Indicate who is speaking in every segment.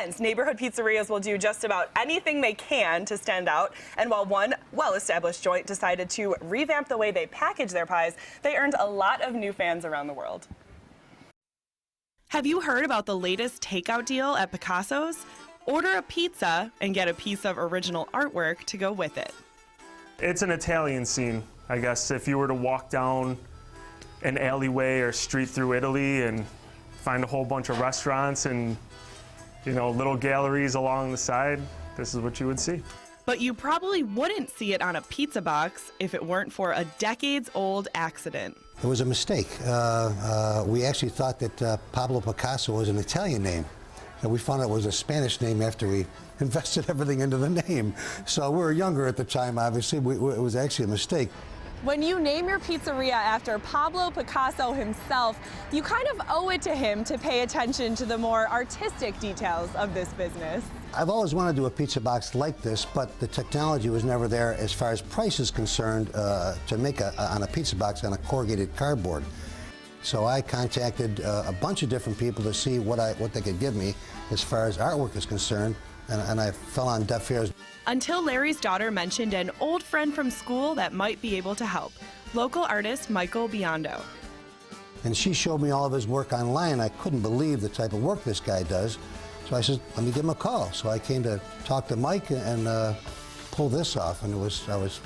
Speaker 1: trends. Neighborhood pizzerias will do just about anything they can to stand out. And while one well-established joint decided to revamp the way they package their pies, they earned a lot of new fans around the world. Have you heard about the latest takeout deal at Picasso's? Order a pizza and get a piece of original artwork to go with it.
Speaker 2: It's an Italian scene, I guess. If you were to walk down an alleyway or street through Italy and find a whole bunch of restaurants and, little galleries along the side, this is what you would see.
Speaker 1: But you probably wouldn't see it on a pizza box if it weren't for a decades-old accident.
Speaker 3: It was a mistake. We actually thought that Pablo Picasso was an Italian name. And we found out it was a Spanish name after we invested everything into the name. So we were younger at the time, obviously. It was actually a mistake.
Speaker 1: When you name your pizzeria after Pablo Picasso himself, you kind of owe it to him to pay attention to the more artistic details of this business.
Speaker 3: I've always wanted to do a pizza box like this, but the technology was never there as far as price is concerned to make on a pizza box on a corrugated cardboard. So I contacted a bunch of different people to see what they could give me as far as artwork is concerned, and I fell on deaf ears.
Speaker 1: Until Larry's daughter mentioned an old friend from school that might be able to help, local artist Michael Biondo.
Speaker 3: And she showed me all of his work online. I couldn't believe the type of work this guy does. So I said, let me give him a call. So I came to talk to Mike and pull this off, and I was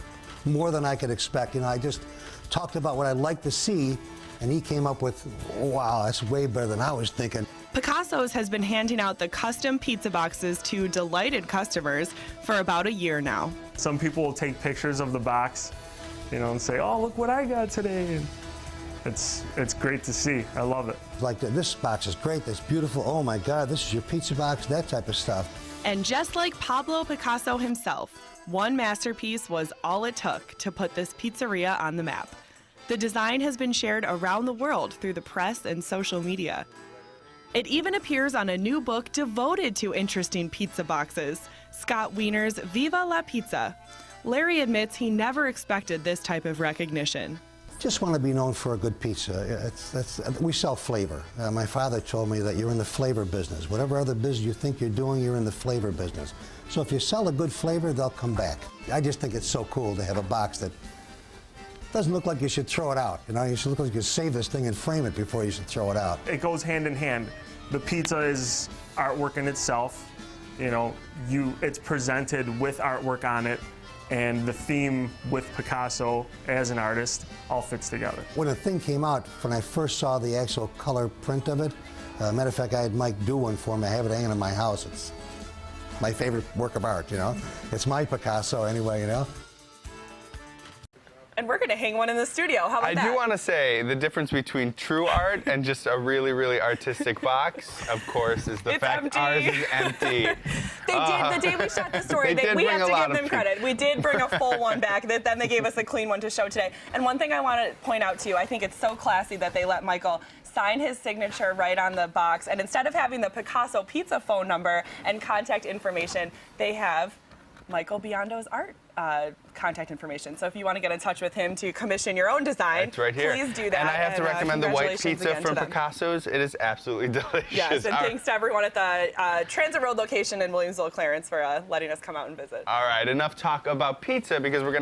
Speaker 3: more than I could expect. I just talked about what I'd like to see, and he came up with, wow, that's way better than I was thinking.
Speaker 1: Picasso's has been handing out the custom pizza boxes to delighted customers for about a year now.
Speaker 2: Some people will take pictures of the box, and say, oh, look what I got today. And it's great to see. I love it.
Speaker 3: Like, this box is great, that's beautiful, oh my God, this is your pizza box, that type of stuff.
Speaker 1: And just like Pablo Picasso himself, one masterpiece was all it took to put this pizzeria on the map. The design has been shared around the world through the press and social media. It even appears on a new book devoted to interesting pizza boxes, Scott Wiener's Viva la Pizza. Larry admits he never expected this type of recognition.
Speaker 3: Just want to be known for a good pizza. We sell flavor. My father told me that you're in the flavor business. Whatever other business you think you're doing, you're in the flavor business. So if you sell a good flavor, they'll come back. I just think it's so cool to have a box that doesn't look like you should throw it out. You should look like you could save this thing and frame it before you should throw it out.
Speaker 2: It goes hand in hand. The pizza is artwork in itself. It's presented with artwork on it, and the theme with Picasso as an artist all fits together. When
Speaker 3: the thing came out, when I first saw the actual color print of it, matter of fact, I had Mike do one for me. I have it hanging in my house. It's my favorite work of art, It's my Picasso anyway,
Speaker 1: And we're going to hang one in the studio. How about that?
Speaker 4: I do want to say the difference between true art and just a really, really artistic box, of course, is the fact
Speaker 1: empty.
Speaker 4: Ours is empty.
Speaker 1: The day we shot the story, we have to give them credit. We did bring a full one back, then they gave us a clean one to show today. And one thing I want to point out to you, I think it's so classy that they let Michael sign his signature right on the box. And instead of having the Picasso pizza phone number and contact information, they have Michael Biondo's art contact information. So if you want to get in touch with him to commission your own design,
Speaker 4: it's right here.
Speaker 1: Please do that.
Speaker 4: And I have to recommend the white pizza from Picasso's. It is absolutely delicious.
Speaker 1: Yes, and thanks to everyone at the Transit Road location in Williamsville, Clarence for letting us come out and visit.
Speaker 4: All right, enough talk about pizza because we're going to